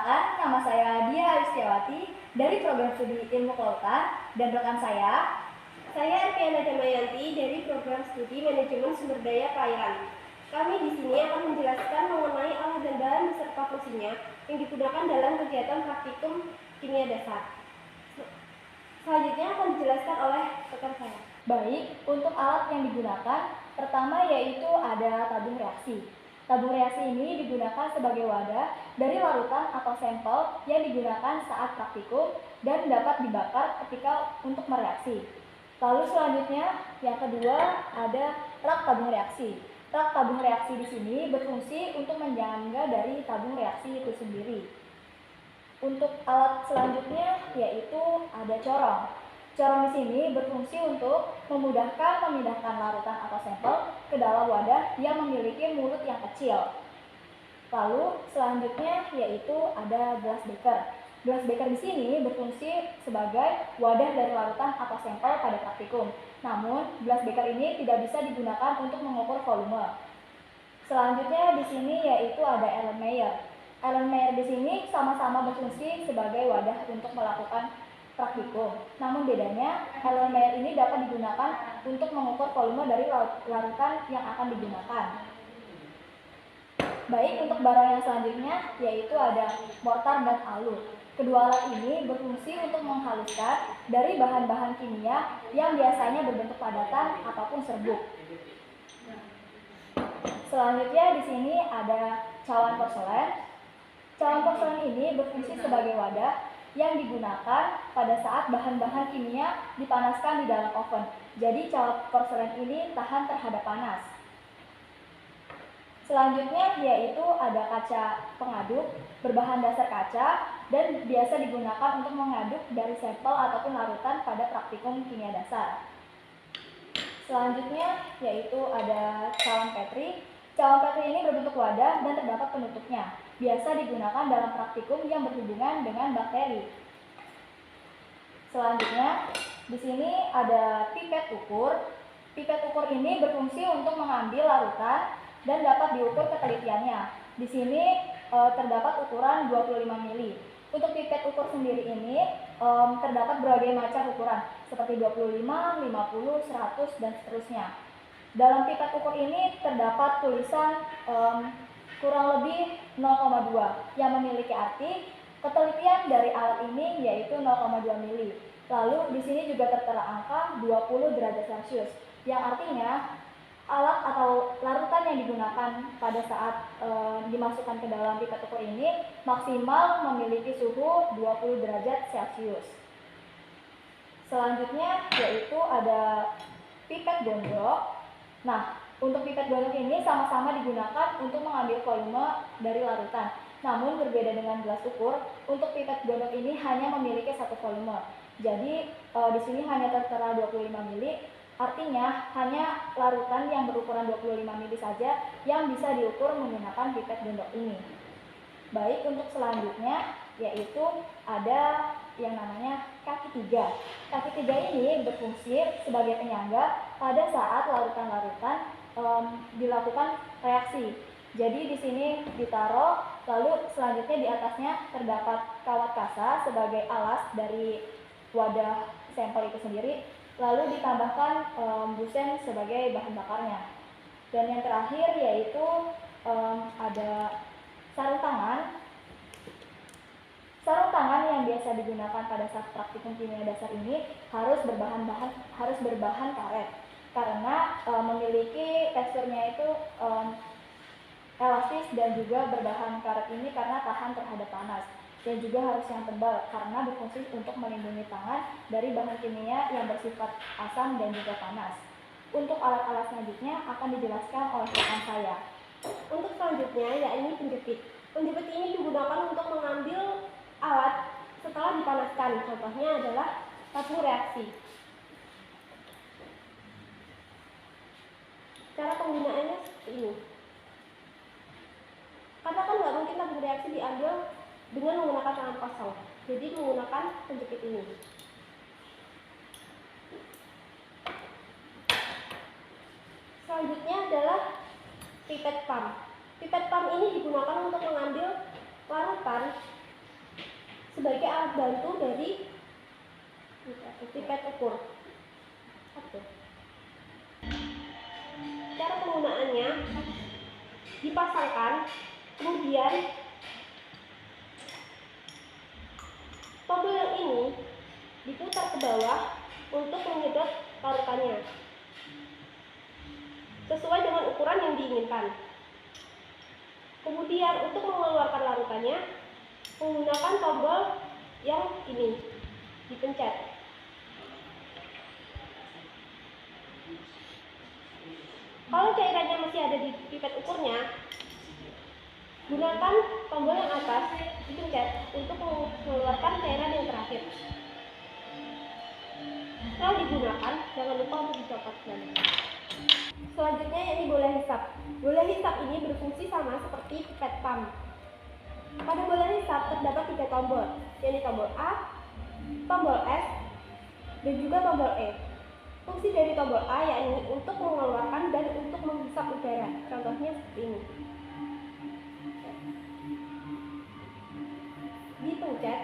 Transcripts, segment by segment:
Perkenalkan, nama saya Dia Awistiawati dari program studi Ilmu Kelautan dan rekan saya Arpiana Damayanti dari program studi Manajemen Sumber Daya Perairan. Kami di sini akan menjelaskan mengenai alat dan bahan beserta fungsinya yang digunakan dalam kegiatan praktikum kimia dasar. Selanjutnya akan dijelaskan oleh rekan saya. Baik, untuk alat yang digunakan, pertama yaitu ada tabung reaksi. Tabung reaksi ini digunakan sebagai wadah dari larutan atau sampel yang digunakan saat praktikum dan dapat dibakar ketika untuk mereaksi. Lalu selanjutnya, yang kedua ada rak tabung reaksi. Rak tabung reaksi di sini berfungsi untuk menyangga dari tabung reaksi itu sendiri. Untuk alat selanjutnya yaitu ada corong. Corong di sini berfungsi untuk memudahkan memindahkan larutan atau sampel ke dalam wadah yang memiliki mulut yang kecil. Lalu selanjutnya yaitu ada glass beaker. Glass beaker di sini berfungsi sebagai wadah dari larutan atau sampel pada praktikum. Namun, glass beaker ini tidak bisa digunakan untuk mengukur volume. Selanjutnya di sini yaitu ada Erlenmeyer. Erlenmeyer di sini sama-sama berfungsi sebagai wadah untuk melakukan praktikum. Namun bedanya, Erlenmeyer ini dapat digunakan untuk mengukur volume dari larutan yang akan digunakan. Baik, untuk barang yang selanjutnya yaitu ada mortar dan alur. Kedua alat ini berfungsi untuk menghaluskan dari bahan-bahan kimia yang biasanya berbentuk padatan ataupun serbuk. Selanjutnya di sini ada cawan porselen. Cawan porselen ini berfungsi sebagai wadah yang digunakan pada saat bahan-bahan kimia dipanaskan di dalam oven. Jadi cawan porselen ini tahan terhadap panas. Selanjutnya yaitu ada kaca pengaduk berbahan dasar kaca dan biasa digunakan untuk mengaduk dari sampel ataupun larutan pada praktikum kimia dasar. Selanjutnya yaitu ada cawan Petri. Cawan Petri ini berbentuk wadah dan terdapat penutupnya. Biasa digunakan dalam praktikum yang berhubungan dengan bakteri. Selanjutnya di sini ada pipet ukur. Pipet ukur ini berfungsi untuk mengambil larutan dan dapat diukur ketelitiannya. Di sini terdapat ukuran 25 mili. Untuk pipet ukur sendiri ini terdapat berbagai macam ukuran seperti 25, 50, 100 dan seterusnya. Dalam pipet ukur ini terdapat tulisan kurang lebih 0,2 yang memiliki arti ketelitian dari alat ini yaitu 0,2 mili. Lalu di sini juga tertera angka 20 derajat Celcius yang artinya alat atau larutan yang digunakan pada saat dimasukkan ke dalam pipet ukur ini maksimal memiliki suhu 20 derajat Celcius. Selanjutnya yaitu ada pipet gondok. Nah, untuk pipet gondok ini sama-sama digunakan untuk mengambil volume dari larutan. Namun berbeda dengan gelas ukur, untuk pipet gondok ini hanya memiliki satu volume. Jadi di sini hanya tertera 25 mili. Artinya hanya larutan yang berukuran 25 mili saja yang bisa diukur menggunakan pipet gondok ini. Baik, untuk selanjutnya yaitu ada yang namanya kaki 3. Kaki 3 ini berfungsi sebagai penyangga pada saat larutan-larutan dilakukan reaksi. Jadi di sini ditaruh, lalu selanjutnya di atasnya terdapat kawat kasa sebagai alas dari wadah sampel itu sendiri. Lalu ditambahkan busen sebagai bahan bakarnya. Dan yang terakhir yaitu ada sarung tangan. Sarung tangan yang biasa digunakan pada saat praktikum kimia dasar ini harus berbahan karet karena memiliki teksturnya itu elastis dan juga berbahan karet ini karena tahan terhadap panas. Dan juga harus yang tebal karena berfungsi untuk melindungi tangan dari bahan kimia yang bersifat asam dan juga panas. Untuk alat-alat selanjutnya akan dijelaskan oleh rekan saya. Untuk selanjutnya yakni penjepit. Penjepit ini digunakan untuk mengambil alat setelah dipanaskan. Contohnya adalah tabung reaksi. Cara penggunaannya seperti ini. Karena kan nggak mungkin tabung reaksi diambil dengan menggunakan tangan kosong. Jadi menggunakan penjepit ini. Selanjutnya adalah pipet pump. Pipet pump ini digunakan untuk mengambil larutan sebagai alat bantu dari pipet ukur. Cara penggunaannya, dipasangkan, kemudian tombol yang ini diputar ke bawah untuk menyedot larutannya sesuai dengan ukuran yang diinginkan. Kemudian untuk mengeluarkan larutannya menggunakan tombol yang ini, dipencet. Kalau cairannya masih ada di pipet ukurnya, gunakan tombol yang atas, dipencet untuk mengeluarkan cairan yang terakhir. Setelah digunakan, jangan lupa untuk dicopot kembali. Selanjutnya yakni bola hisap. Bola hisap ini berfungsi sama seperti pipet pump. Pada bola hisap terdapat 3 tombol, yakni tombol A, tombol S, dan juga tombol E. Fungsi dari tombol A yakni untuk mengeluarkan dan untuk menghisap udara. Contohnya seperti ini. Dipencet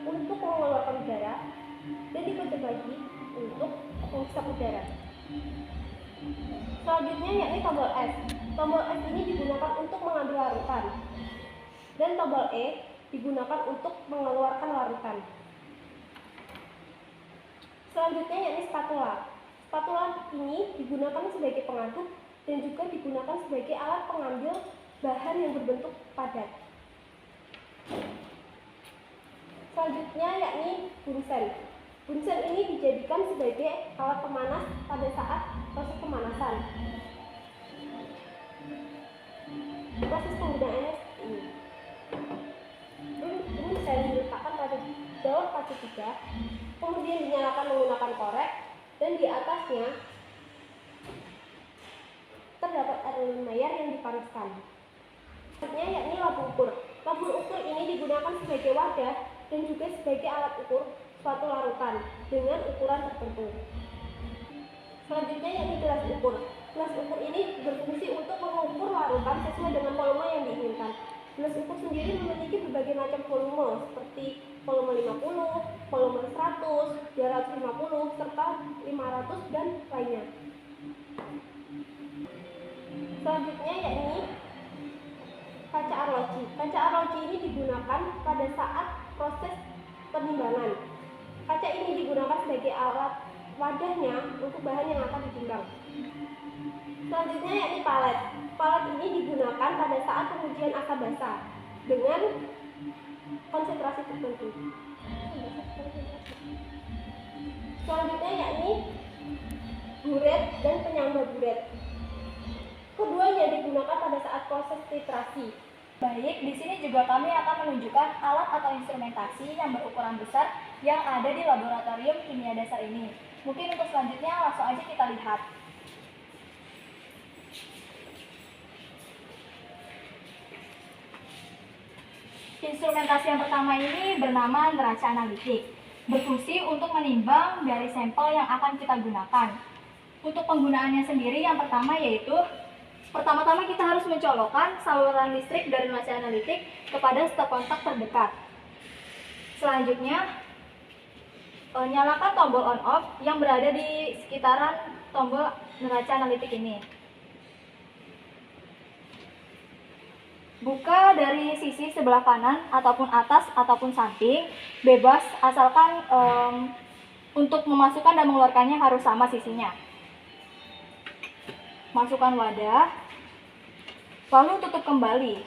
untuk mengeluarkan udara dan dipencet lagi untuk menghisap udara. Selanjutnya yakni tombol S. Tombol S ini digunakan untuk mengambil larutan dan tombol E digunakan untuk mengeluarkan larutan. Selanjutnya yakni spatula. Spatula ini digunakan sebagai pengaduk dan juga digunakan sebagai alat pengambil bahan yang berbentuk padat. Selanjutnya yakni bunsen. Bunsen ini dijadikan sebagai alat pemanas pada saat proses pemanasan. Proses penggunaannya seperti ini. Bunsen diletakkan pada bawah kaca 3, kemudian dinyalakan menggunakan korek, dan di atasnya terdapat air mayar yang dipanaskan. Selanjutnya yakni labur ukur. Labur ukur ini digunakan sebagai wadah dan juga sebagai alat ukur suatu larutan dengan ukuran tertentu. Selanjutnya yakni gelas ukur. Gelas ukur ini berfungsi untuk mengukur larutan sesuai dengan volume yang diinginkan. Gelas ukur sendiri memiliki berbagai macam volume seperti volume 50, volume 100, 250, serta 500 dan lainnya. Selanjutnya yakni kaca arloji. Kaca arloji ini digunakan pada saat proses penimbangan. Kaca ini digunakan sebagai alat wadahnya untuk bahan yang akan ditimbang. Selanjutnya yakni palet. Palet ini digunakan pada saat pengujian asap basa dengan konsentrasi tertentu. Selanjutnya yakni buret dan penyangga buret. Keduanya digunakan pada saat proses titrasi. Baik, di sini juga kami akan menunjukkan alat atau instrumentasi yang berukuran besar yang ada di laboratorium kimia dasar ini. Mungkin untuk selanjutnya langsung aja kita lihat. Instrumentasi yang pertama ini bernama neraca analitik. Berfungsi untuk menimbang dari sampel yang akan kita gunakan. Untuk penggunaannya sendiri yang pertama yaitu pertama-tama kita harus mencolokkan saluran listrik dari neraca analitik kepada stop kontak terdekat. Selanjutnya, nyalakan tombol on off yang berada di sekitaran tombol neraca analitik ini. Buka dari sisi sebelah kanan ataupun atas ataupun samping, bebas asalkan untuk memasukkan dan mengeluarkannya harus sama sisinya. Masukkan wadah, lalu tutup kembali.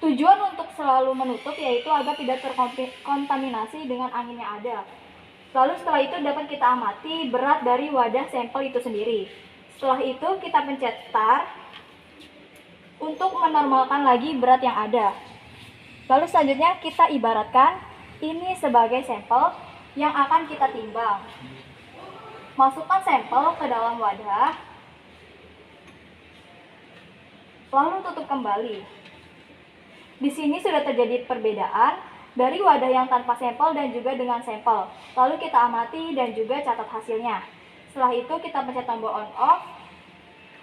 Tujuan untuk selalu menutup yaitu agar tidak terkontaminasi dengan angin yang ada. Lalu setelah itu dapat kita amati berat dari wadah sampel itu sendiri. Setelah itu kita pencet start untuk menormalkan lagi berat yang ada. Lalu selanjutnya kita ibaratkan ini sebagai sampel yang akan kita timbang. Masukkan sampel ke dalam wadah, lalu tutup kembali. Di sini sudah terjadi perbedaan dari wadah yang tanpa sampel dan juga dengan sampel. Lalu kita amati dan juga catat hasilnya. Setelah itu kita pencet tombol on off,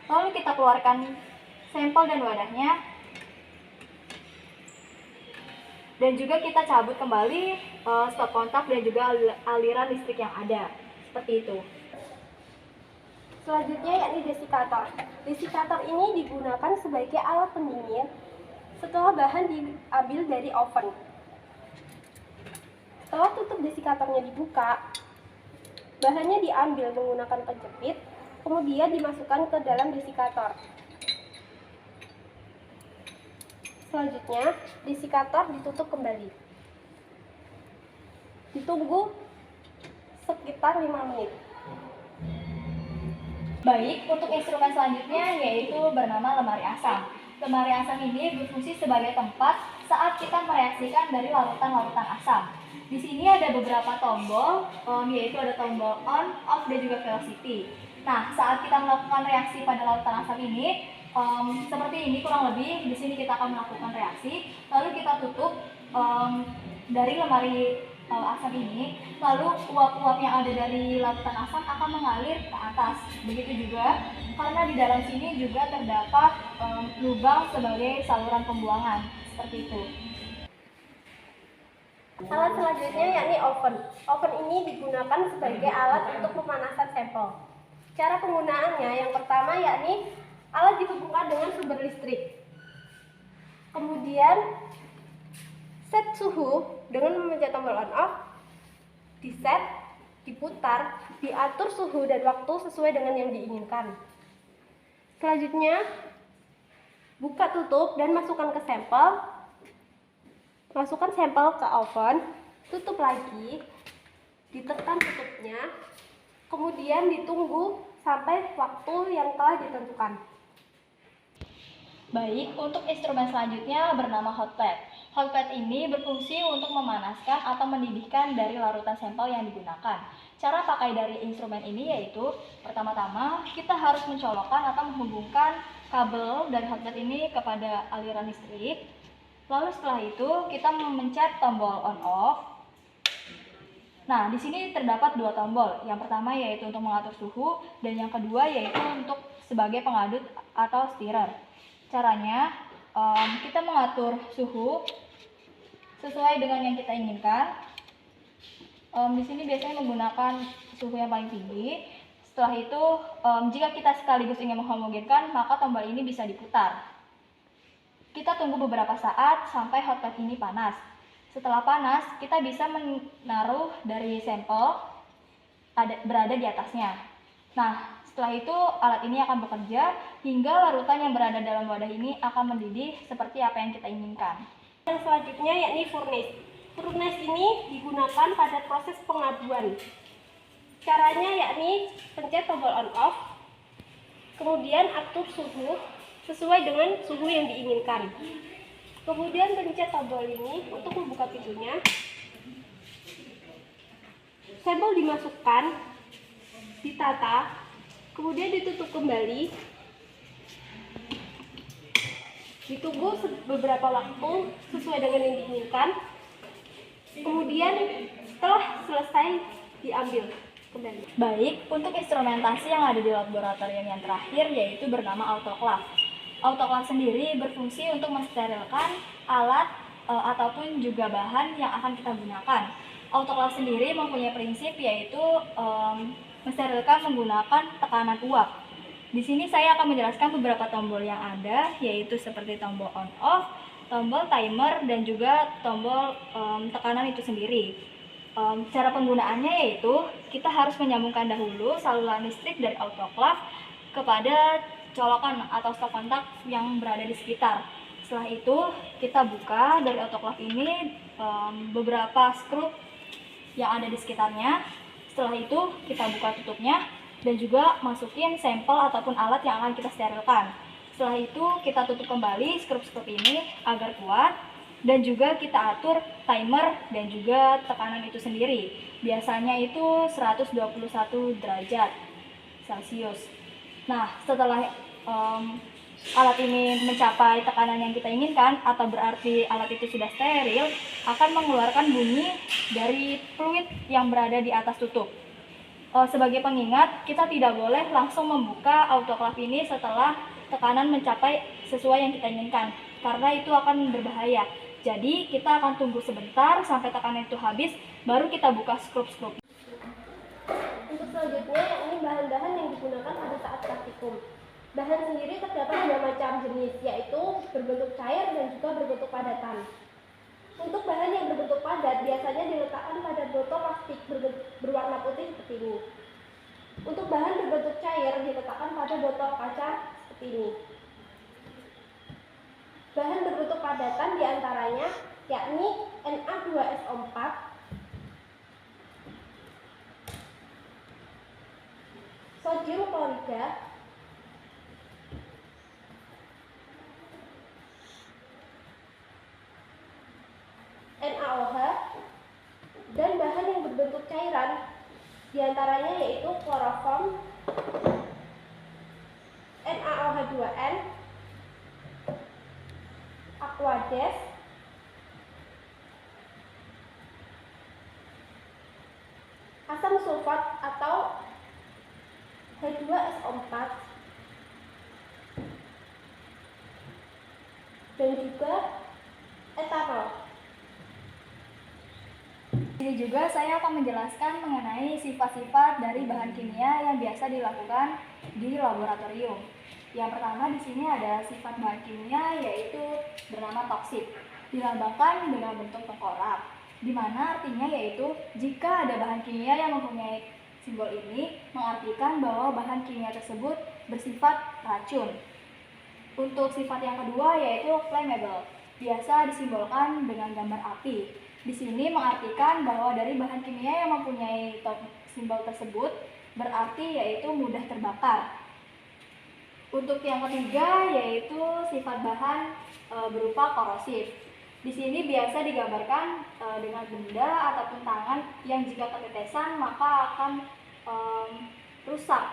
lalu kita keluarkan sampel dan wadahnya. Dan juga kita cabut kembali stop kontak dan juga aliran listrik yang ada. Seperti itu. Selanjutnya yakni desikator. Desikator ini digunakan sebagai alat pendingin setelah bahan diambil dari oven. Setelah tutup desikatornya dibuka, bahannya diambil menggunakan penjepit, kemudian dimasukkan ke dalam desikator. Selanjutnya, desikator ditutup kembali. Ditunggu sekitar 5 menit. Baik, untuk instrumen selanjutnya yaitu bernama lemari asam. Lemari asam ini berfungsi sebagai tempat saat kita mereaksikan dari larutan-larutan asam. Di sini ada beberapa tombol, yaitu ada tombol on, off, dan juga velocity. Nah, saat kita melakukan reaksi pada larutan asam ini, seperti ini kurang lebih. Di sini kita akan melakukan reaksi, lalu kita tutup dari lemari asam ini, lalu uap-uap yang ada dari larutan asam akan mengalir ke atas. Begitu juga karena di dalam sini juga terdapat lubang sebagai saluran pembuangan, seperti itu. Alat selanjutnya yakni oven. Oven ini digunakan sebagai alat untuk pemanasan sampel. Cara penggunaannya yang pertama yakni alat dihubungkan dengan sumber listrik. Kemudian set suhu dengan memencet tombol on off, diset, diputar, diatur suhu dan waktu sesuai dengan yang diinginkan. Selanjutnya, buka tutup dan masukkan ke sampel. Masukkan sampel ke oven, tutup lagi, ditekan tutupnya, kemudian ditunggu sampai waktu yang telah ditentukan. Baik, untuk instrumen selanjutnya bernama hot plate. Hot plate ini berfungsi untuk memanaskan atau mendidihkan dari larutan sampel yang digunakan. Cara pakai dari instrumen ini yaitu, pertama-tama kita harus mencolokkan atau menghubungkan kabel dari hot plate ini kepada aliran listrik. Lalu setelah itu kita memencet tombol on off. Nah, di sini terdapat dua tombol. Yang pertama yaitu untuk mengatur suhu, dan yang kedua yaitu untuk sebagai pengadut atau stirrer. Caranya, kita mengatur suhu sesuai dengan yang kita inginkan. Di sini biasanya menggunakan suhu yang paling tinggi. Setelah itu, jika kita sekaligus ingin menghomogenkan, maka tombol ini bisa diputar. Kita tunggu beberapa saat sampai hot plate ini panas. Setelah panas, kita bisa menaruh dari sampel berada di atasnya. Nah, setelah itu alat ini akan bekerja hingga larutan yang berada dalam wadah ini akan mendidih seperti apa yang kita inginkan. Yang selanjutnya yakni furnace. Furnace ini digunakan pada proses pengabuan. Caranya yakni pencet tombol on off, kemudian atur suhu sesuai dengan suhu yang diinginkan. Kemudian pencet tombol ini untuk membuka pintunya. Sampel dimasukkan, ditata, kemudian ditutup kembali. Ditunggu beberapa waktu sesuai dengan yang diinginkan. Kemudian setelah selesai diambil kembali. Baik, untuk instrumentasi yang ada di laboratorium yang terakhir yaitu bernama autoclave. Autoclave sendiri berfungsi untuk mensterilkan alat ataupun juga bahan yang akan kita gunakan. Autoclave sendiri mempunyai prinsip yaitu mensterilkan menggunakan tekanan uap. Di sini saya akan menjelaskan beberapa tombol yang ada, yaitu seperti tombol on off, tombol timer, dan juga tombol tekanan itu sendiri. Cara penggunaannya yaitu kita harus menyambungkan dahulu saluran listrik dari autoclave kepada colokan atau stop kontak yang berada di sekitar. Setelah itu kita buka dari autoclave ini beberapa skrup yang ada di sekitarnya. Setelah itu kita buka tutupnya dan juga masukin sampel ataupun alat yang akan kita sterilkan. Setelah itu kita tutup kembali skrup-skrup ini agar kuat, dan juga kita atur timer dan juga tekanan itu sendiri. Biasanya itu 121 derajat Celcius. Nah, setelah alat ini mencapai tekanan yang kita inginkan, atau berarti alat itu sudah steril, akan mengeluarkan bunyi dari fluid yang berada di atas tutup. Sebagai pengingat, kita tidak boleh langsung membuka autoclave ini setelah tekanan mencapai sesuai yang kita inginkan, karena itu akan berbahaya. Jadi kita akan tunggu sebentar sampai tekanan itu habis, baru kita buka skrup-skrup. Untuk selanjutnya, ini bahan-bahan yang digunakan pada saat praktikum. Bahan sendiri terdapat dua macam jenis, yaitu berbentuk cair dan juga berbentuk padatan. Untuk bahan yang berbentuk padat biasanya diletakkan pada botol plastik berwarna putih seperti ini. Untuk bahan berbentuk cair diletakkan pada botol kaca seperti ini. Bahan berbentuk padatan diantaranya yakni Na2SO4, sodium klorida, NaOH, dan bahan yang berbentuk cairan diantaranya yaitu kloroform, NaOH2n, Aquades, asam sulfat atau H2SO4, dan juga etanol. Ini juga saya akan menjelaskan mengenai sifat-sifat dari bahan kimia yang biasa dilakukan di laboratorium. Yang pertama di sini ada sifat bahan kimia yaitu bernama toksik, dilambangkan dengan bentuk tengkorak, di mana artinya yaitu jika ada bahan kimia yang mempunyai simbol ini mengartikan bahwa bahan kimia tersebut bersifat racun. Untuk sifat yang kedua yaitu flammable, biasa disimbolkan dengan gambar api. Di sini mengartikan bahwa dari bahan kimia yang mempunyai simbol tersebut berarti yaitu mudah terbakar. Untuk yang ketiga yaitu sifat bahan berupa korosif. Di sini biasa digambarkan dengan benda ataupun tangan yang jika ketetesan maka akan rusak.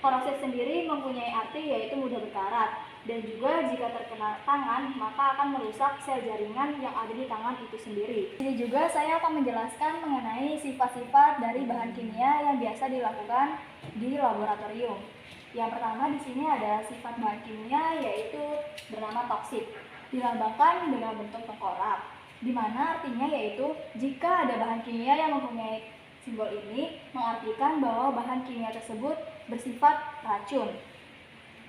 Korosif sendiri mempunyai arti yaitu mudah berkarat, dan juga jika terkena tangan maka akan merusak sel jaringan yang ada di tangan itu sendiri. Ini juga saya akan menjelaskan mengenai sifat-sifat dari bahan kimia yang biasa dilakukan di laboratorium. Yang pertama di sini ada sifat bahan kimia yaitu bernama toksik, dilambangkan dengan bentuk tengkorak, di mana artinya yaitu jika ada bahan kimia yang mempunyai simbol ini mengartikan bahwa bahan kimia tersebut bersifat racun.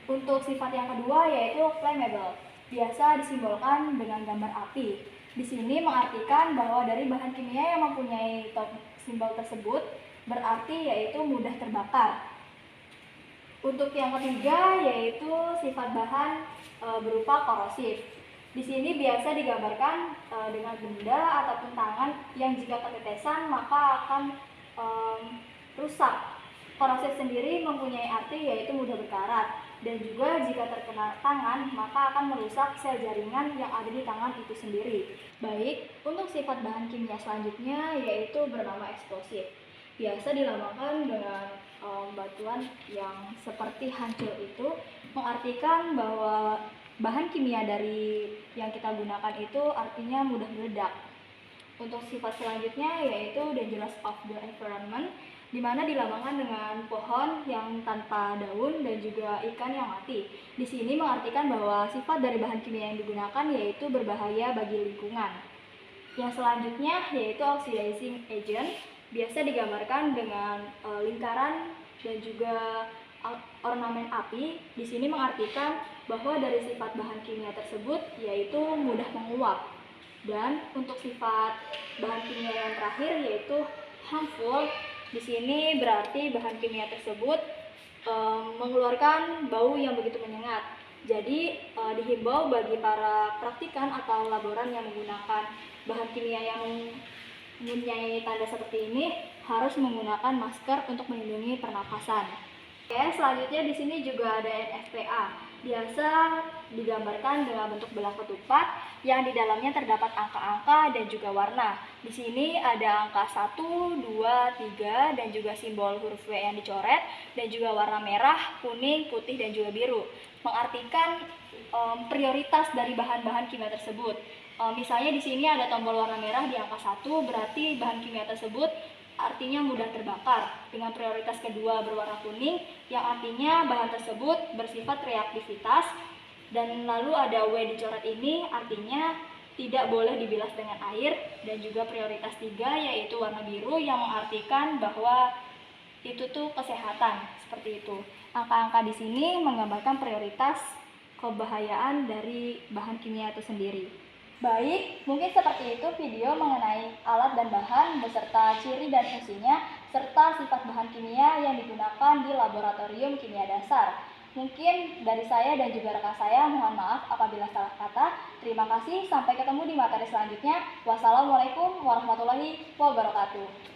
Untuk sifat yang kedua yaitu flammable, biasa disimbolkan dengan gambar api. Di sini mengartikan bahwa dari bahan kimia yang mempunyai simbol tersebut berarti yaitu mudah terbakar. Untuk yang ketiga yaitu sifat bahan berupa korosif. Di sini biasa digambarkan dengan benda ataupun tangan yang jika ketetesan maka akan rusak. Korosif sendiri mempunyai arti yaitu mudah berkarat, dan juga jika terkena tangan maka akan merusak sel jaringan yang ada di tangan itu sendiri. Baik, untuk sifat bahan kimia selanjutnya yaitu bernama eksplosif. Biasa dilambangkan dengan batuan yang seperti hancur itu, mengartikan bahwa bahan kimia dari yang kita gunakan itu artinya mudah meledak. Untuk sifat selanjutnya yaitu dangerous of the environment, di mana dilambangkan dengan pohon yang tanpa daun dan juga ikan yang mati. Di sini mengartikan bahwa sifat dari bahan kimia yang digunakan yaitu berbahaya bagi lingkungan. Yang selanjutnya yaitu oxidizing agent, biasa digambarkan dengan lingkaran dan juga ornamen api. Di sini mengartikan bahwa dari sifat bahan kimia tersebut yaitu mudah menguap. Dan untuk sifat bahan kimia yang terakhir yaitu harmful, di sini berarti bahan kimia tersebut mengeluarkan bau yang begitu menyengat. Jadi dihimbau bagi para praktikan atau laboran yang menggunakan bahan kimia yang mempunyai tanda seperti ini harus menggunakan masker untuk melindungi pernapasan. Oke, selanjutnya di sini juga ada NFPA. Biasa digambarkan dengan bentuk belah ketupat yang di dalamnya terdapat angka-angka dan juga warna. Di sini ada angka 1, 2, 3 dan juga simbol huruf W yang dicoret, dan juga warna merah, kuning, putih dan juga biru. Mengartikan prioritas dari bahan-bahan kimia tersebut. Misalnya di sini ada tombol warna merah di angka 1, berarti bahan kimia tersebut artinya mudah terbakar. Dengan prioritas kedua berwarna kuning, yang artinya bahan tersebut bersifat reaktivitas. Dan lalu ada W dicoret ini artinya tidak boleh dibilas dengan air, dan juga prioritas 3 yaitu warna biru yang mengartikan bahwa itu tuh kesehatan, seperti itu. Angka-angka di sini menggambarkan prioritas kebahayaan dari bahan kimia itu sendiri. Baik, mungkin seperti itu video mengenai alat dan bahan beserta ciri dan fungsinya serta sifat bahan kimia yang digunakan di laboratorium kimia dasar. Mungkin dari saya dan juga rekan saya mohon maaf apabila salah kata. Terima kasih, sampai ketemu di materi selanjutnya. Wassalamualaikum warahmatullahi wabarakatuh.